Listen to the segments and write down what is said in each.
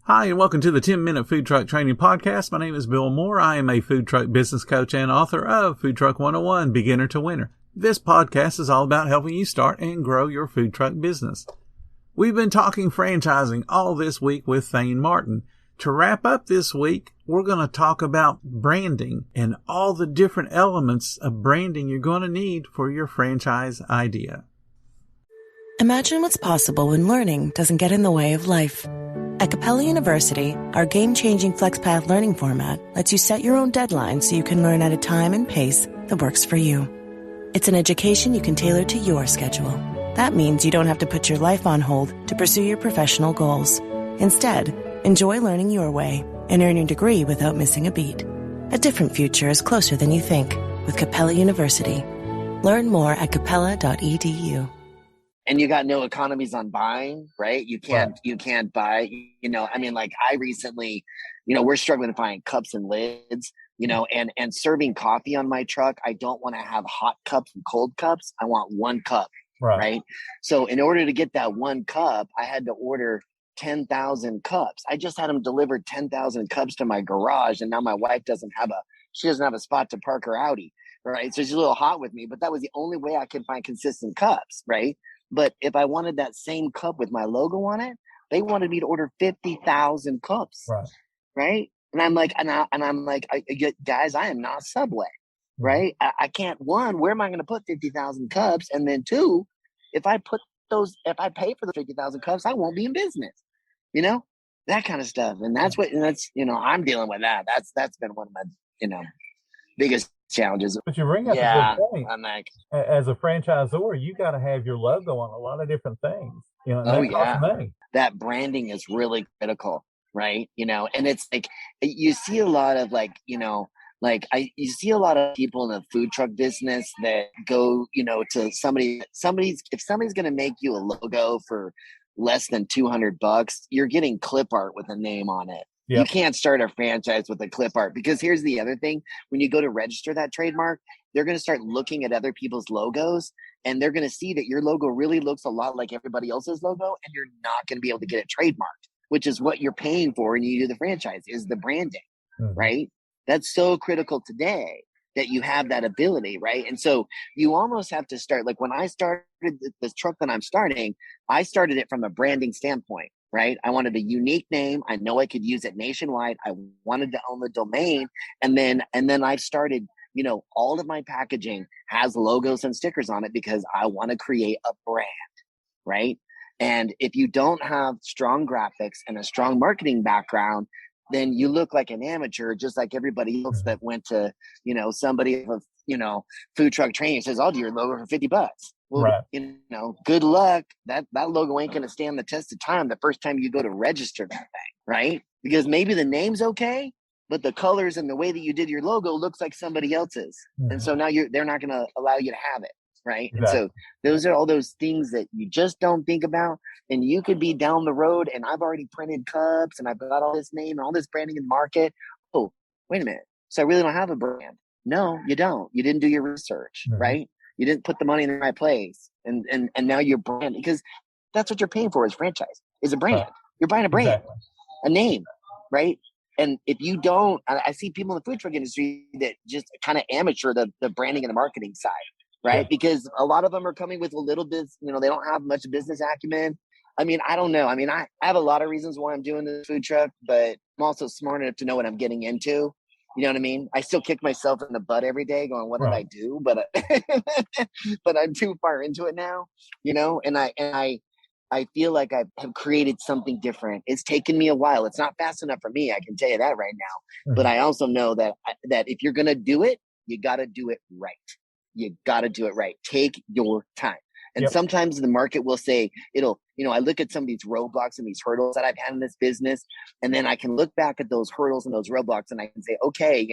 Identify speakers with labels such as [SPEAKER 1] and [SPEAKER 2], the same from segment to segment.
[SPEAKER 1] Hi, and welcome to the 10-Minute Food Truck Training Podcast. My name is Bill Moore. I am a food truck business coach and author of Food Truck 101, Beginner to Winner. This podcast is all about helping you start and grow your food truck business. We've been talking franchising all this week with Thayne Martin. To wrap up this week, we're going to talk about branding and all the different elements of branding you're going to need for your franchise idea.
[SPEAKER 2] Imagine what's possible when learning doesn't get in the way of life. At Capella University, our game-changing FlexPath learning format lets you set your own deadlines so you can learn at a time and pace that works for you. It's an education you can tailor to your schedule. That means you don't have to put your life on hold to pursue your professional goals. Instead, enjoy learning your way and earn your degree without missing a beat. A different future is closer than you think with Capella University. Learn more at capella.edu.
[SPEAKER 3] And you got no economies on buying, right? You can't buy, I recently, we're struggling to find cups and lids, and serving coffee on my truck. I don't want to have hot cups and cold cups. I want one cup, right? So in order to get that one cup, I had to order 10,000 cups. I just had them delivered 10,000 cups to my garage. And now my wife doesn't have a spot to park her Audi, right? So she's a little hot with me, but that was the only way I could find consistent cups, right? But if I wanted that same cup with my logo on it, they wanted me to order 50,000 cups, right? And I'm like, guys, I am not Subway, right? I can't. One, where am I going to put 50,000 cups? And then two, if I pay for the 50,000 cups, I won't be in business, that kind of stuff. And I'm dealing with that. That's been one of my, biggest challenges.
[SPEAKER 1] But you bring up a good point.
[SPEAKER 3] I'm like,
[SPEAKER 1] as a franchisor, you got to have your logo on a lot of different things. That costs money.
[SPEAKER 3] That branding is really critical, right? And it's like you see a lot of you see a lot of people in the food truck business that go, to if somebody's going to make you a logo for less than $200, you're getting clip art with a name on it. Yep. You can't start a franchise with a clip art, because here's the other thing. When you go to register that trademark, they're going to start looking at other people's logos, and they're going to see that your logo really looks a lot like everybody else's logo, and you're not going to be able to get it trademarked, which is what you're paying for when you do the franchise, is the branding, right? That's so critical today that you have that ability, right? And so you almost have to start, like when I started this truck that I'm starting, I started it from a branding standpoint. Right? I wanted a unique name. I know I could use it nationwide. I wanted to own the domain. And then I've started, all of my packaging has logos and stickers on it because I want to create a brand, right? And if you don't have strong graphics and a strong marketing background, then you look like an amateur, just like everybody else that went to, somebody with, food truck training says, I'll do your logo for $50. Well, good luck. That logo ain't going to stand the test of time the first time you go to register that thing, right? Because maybe the name's okay, but the colors and the way that you did your logo looks like somebody else's. And so now they're not going to allow you to have it, right? Exactly. And so those are all those things that you just don't think about. And you could be down the road and I've already printed cups and I've got all this name and all this branding in the market. Oh, wait a minute. So I really don't have a brand. No, you don't. You didn't do your research, right? You didn't put the money in the right place. And now you're brand, because that's what you're paying for, is franchise, is a brand. You're buying a brand, a name, right? And if you don't, I see people in the food truck industry that just kind of amateur the branding and the marketing side, right? Yeah. Because a lot of them are coming with a little bit, they don't have much business acumen. I mean, I don't know. I mean, I have a lot of reasons why I'm doing this food truck, but I'm also smart enough to know what I'm getting into. You know what I mean? I still kick myself in the butt every day going, what did I do? But but I'm too far into it now, and I feel like I have created something different. It's taken me a while. It's not fast enough for me. I can tell you that right now. But I also know that if you're going to do it, you got to do it right. You got to do it right. Take your time. And sometimes the market will say I look at some of these roadblocks and these hurdles that I've had in this business, and then I can look back at those hurdles and those roadblocks and I can say, okay,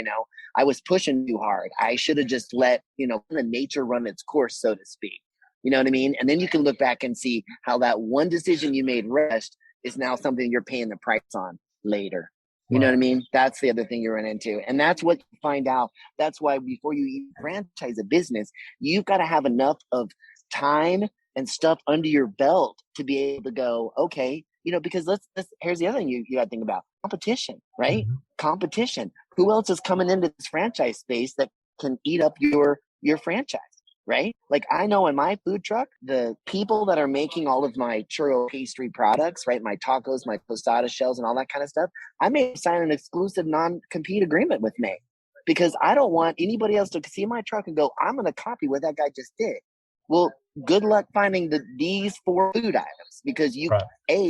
[SPEAKER 3] I was pushing too hard. I should have just let, the nature run its course, so to speak. You know what I mean? And then you can look back and see how that one decision you made rest is now something you're paying the price on later. You know what I mean? That's the other thing you run into. And that's what you find out. That's why before you even franchise a business, you've got to have enough of time and stuff under your belt to be able to go, okay, because let's here's the other thing you got to think about: competition, right?
[SPEAKER 1] Mm-hmm.
[SPEAKER 3] Competition. Who else is coming into this franchise space that can eat up your franchise? Right? Like I know in my food truck, the people that are making all of my churro pastry products, right? My tacos, my tostada shells, and all that kind of stuff, I may sign an exclusive non-compete agreement with me because I don't want anybody else to see my truck and go, I'm going to copy what that guy just did. Well, good luck finding these 4 food items because you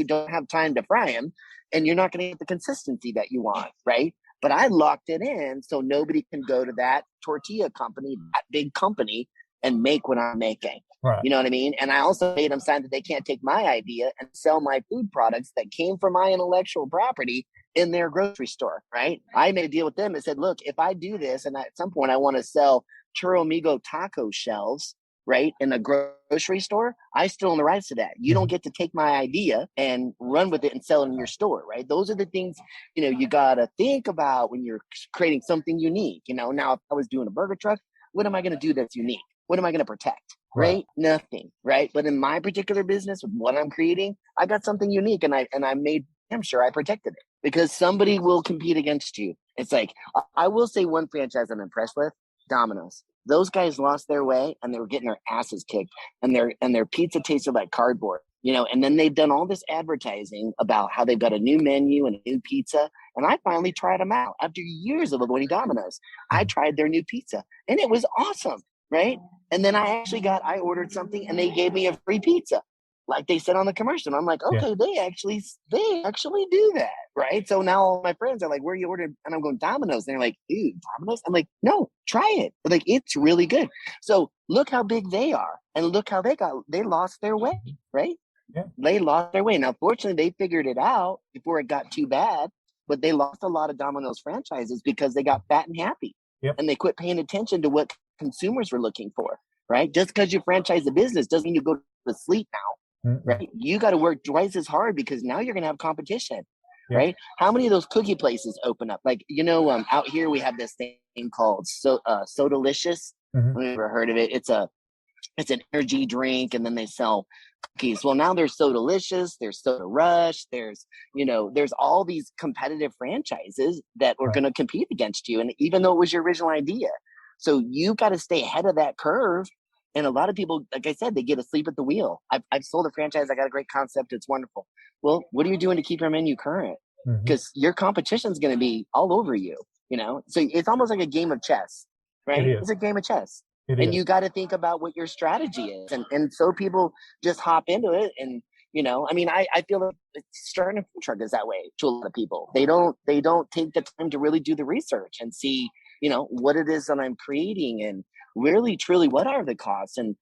[SPEAKER 3] don't have time to fry them, and you're not going to get the consistency that you want, right? But I locked it in so nobody can go to that tortilla company, that big company, and make what I'm making.
[SPEAKER 1] Right.
[SPEAKER 3] You know what I mean? And I also made them sign that they can't take my idea and sell my food products that came from my intellectual property in their grocery store, right? I made a deal with them and said, look, if I do this and at some point I want to sell Churro Amigo taco shells, right, in a grocery store, I still own the rights to that. You don't get to take my idea and run with it and sell it in your store, right? Those are the things, you got to think about when you're creating something unique. Now if I was doing a burger truck, what am I going to do that's unique? What am I going to protect? Right? Nothing. Right. But in my particular business with what I'm creating, I got something unique and I made damn sure I protected it because somebody will compete against you. It's like, I will say one franchise I'm impressed with, Domino's. Those guys lost their way and they were getting their asses kicked and their pizza tasted like cardboard, and then they've done all this advertising about how they've got a new menu and a new pizza. And I finally tried them out after years of avoiding Domino's. I tried their new pizza and it was awesome. Right. And then I ordered something and they gave me a free pizza, like they said on the commercial. And I'm like, okay, they actually do that. Right. So now all my friends are like, where you ordered? And I'm going Domino's. And they're like, dude, Domino's? I'm like, no, try it. Like, it's really good. So look how big they are and look how they lost their way. Right. Yeah. They lost their way. Now, fortunately, they figured it out before it got too bad, but they lost a lot of Domino's franchises because they got fat and happy. Yep. And they quit paying attention to what consumers were looking for, right? Just because you franchise a business doesn't mean you go to sleep now, right? You got to work twice as hard because now you're going to have competition, right? How many of those cookie places open up? Like, out here we have this thing called So Delicious. I've never heard of it. It's an energy drink, and then they sell cookies. Well, now there's So Delicious, there's Soda Rush, there's all these competitive franchises that are going to compete against you. And even though it was your original idea, so you got to stay ahead of that curve. And a lot of people, like I said, they get asleep at the wheel. I've sold a franchise. I got a great concept. It's wonderful. Well, what are you doing to keep your menu current? Because your competition is going to be all over you, So it's almost like a game of chess, right? It's a game of chess. And you got to think about what your strategy is. And so people just hop into it. And, I feel like starting a food truck is that way to a lot of people. They don't take the time to really do the research and see, what it is that I'm creating and really, truly, what are the costs? And,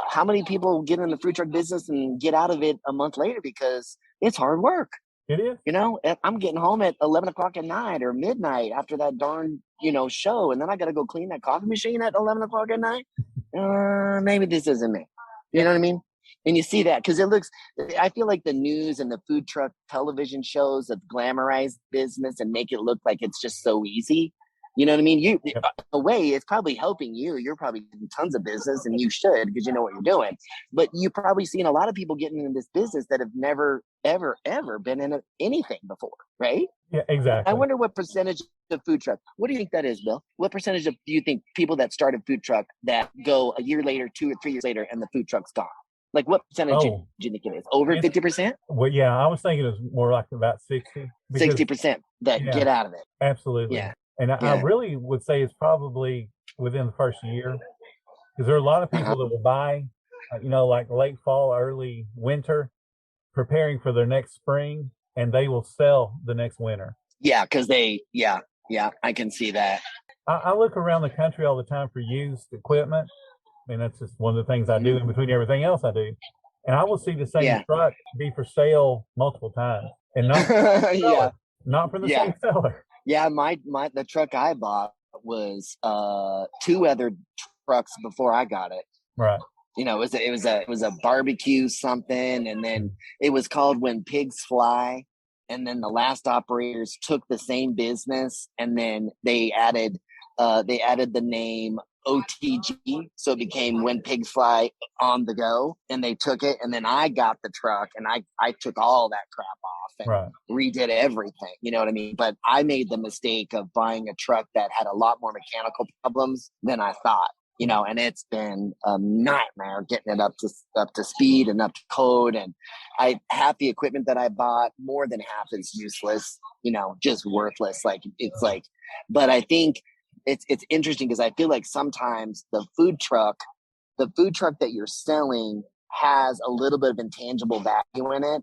[SPEAKER 3] how many people get in the food truck business and get out of it a month later because it's hard work.
[SPEAKER 1] It is.
[SPEAKER 3] I'm getting home at 11 o'clock at night or midnight after that darn, show. And then I got to go clean that coffee machine at 11 o'clock at night. Maybe this isn't me. You know what I mean? And you see that because I feel like the news and the food truck television shows have glamorized business and make it look like it's just so easy. You know what I mean? In a way, it's probably helping you. You're probably doing tons of business, and you should because you know what you're doing. But you've probably seen a lot of people getting into this business that have never, ever, ever been in anything before, right?
[SPEAKER 1] Yeah, exactly.
[SPEAKER 3] I wonder what percentage of food truck. What do you think that is, Bill? What percentage do you think people that start a food truck that go a year later, 2 or 3 years later, and the food truck's gone? Like what percentage do you think it is? Over 50%?
[SPEAKER 1] Well, yeah, I was thinking it was more like about 60.
[SPEAKER 3] 60% that get out of it.
[SPEAKER 1] Absolutely. Yeah. And I really would say it's probably within the first year because there are a lot of people that will buy, like late fall, early winter, preparing for their next spring, and they will sell the next winter.
[SPEAKER 3] Yeah, because I can see that.
[SPEAKER 1] I look around the country all the time for used equipment. I mean, that's just one of the things I do in between everything else I do. And I will see the same truck be for sale multiple times and not not for the same seller.
[SPEAKER 3] Yeah, the truck I bought was 2 other trucks before I got it.
[SPEAKER 1] Right.
[SPEAKER 3] It was a barbecue something, and then it was called When Pigs Fly. And then the last operators took the same business, and then they added the name OTG. So it became When Pigs Fly on the Go, and they took it. And then I got the truck and I took all that crap off and redid everything. You know what I mean? But I made the mistake of buying a truck that had a lot more mechanical problems than I thought. You know, and it's been a nightmare getting it up to speed and up to code. And half the equipment that I bought, more than half is useless, you know, just worthless. Like it's like, but I think it's interesting because I feel like sometimes the food truck that you're selling has a little bit of intangible value in it.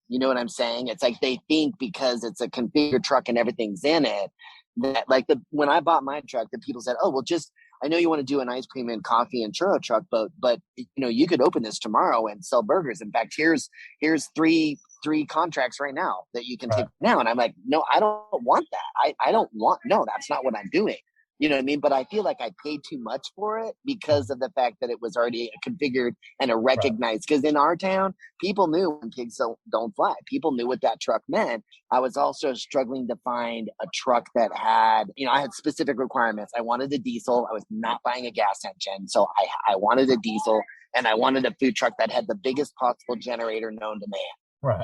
[SPEAKER 3] You know what I'm saying? It's like they think because it's a configured truck and everything's in it that like when I bought my truck, the people said, "Oh, well, I know you want to do an ice cream and coffee and churro truck, but you know, you could open this tomorrow and sell burgers. In fact, here's three contracts right now that you can take now." And I'm like, "No, I don't want that. I don't want, no, that's not what I'm doing." You know what I mean? But I feel like I paid too much for it because of the fact that it was already configured and a recognized. Because in our town, people knew When Pigs Don't Fly. People knew what that truck meant. I was also struggling to find a truck that had, you know, I had specific requirements. I wanted a diesel. I was not buying a gas engine. So I wanted a diesel, and I wanted a food truck that had the biggest possible generator known to man.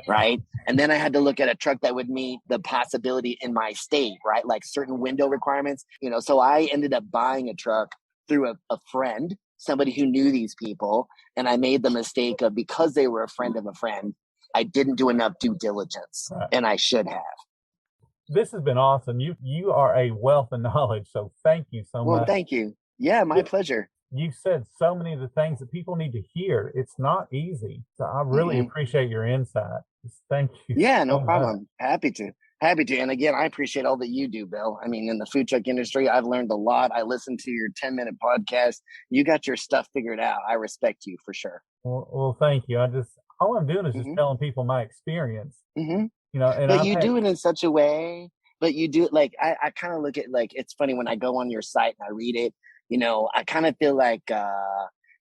[SPEAKER 3] Right. And then I had to look at a truck that would meet the possibility in my state, right? Like certain window requirements, you know. So I ended up buying a truck through a friend, somebody who knew these people. And I made the mistake of, because they were a friend of a friend, I didn't do enough due diligence, and I should have.
[SPEAKER 1] This has been awesome. You are a wealth of knowledge. So thank you so much.
[SPEAKER 3] Well, thank you. Yeah, my pleasure.
[SPEAKER 1] You said so many of the things that people need to hear. It's not easy. So I really appreciate your insight. Just thank you.
[SPEAKER 3] Yeah, no problem. Happy to. And again, I appreciate all that you do, Bill. I mean, in the food truck industry, I've learned a lot. I listened to your 10-minute podcast. You got your stuff figured out. I respect you for sure.
[SPEAKER 1] Well, thank you. All I'm doing is just telling people my experience. You know, and
[SPEAKER 3] but you do it in such a way. But you do it like, I kind of look at, like, it's funny when I go on your site and I read it. You know, I kind of feel like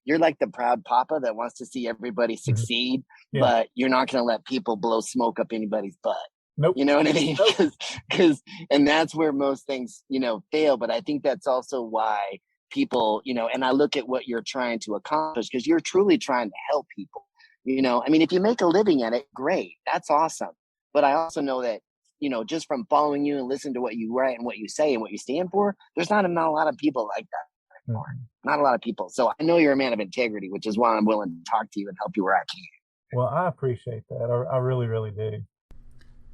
[SPEAKER 3] you're like the proud papa that wants to see everybody succeed, but you're not going to let people blow smoke up anybody's butt.
[SPEAKER 1] Nope.
[SPEAKER 3] You know what I mean? And that's where most things, you know, fail. But I think that's also why people, you know, and I look at what you're trying to accomplish, because you're truly trying to help people. You know, I mean, if you make a living at it, great. That's awesome. But I also know that, you know, just from following you and listening to what you write and what you say and what you stand for, there's not a lot of people like that. Not a lot of people. So I know you're a man of integrity, which is why I'm willing to talk to you and help you where I can.
[SPEAKER 1] Well, I appreciate that. I really, really do.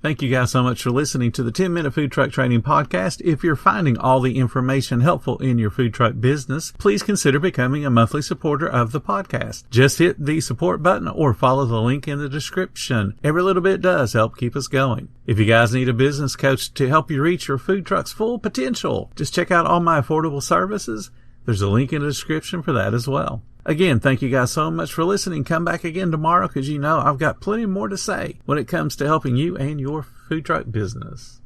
[SPEAKER 1] Thank you guys so much for listening to the 10-Minute Food Truck Training Podcast. If you're finding all the information helpful in your food truck business, please consider becoming a monthly supporter of the podcast. Just hit the support button or follow the link in the description. Every little bit does help keep us going. If you guys need a business coach to help you reach your food truck's full potential, just check out all my affordable services. There's a link in the description for that as well. Again, thank you guys so much for listening. Come back again tomorrow, because you know I've got plenty more to say when it comes to helping you and your food truck business.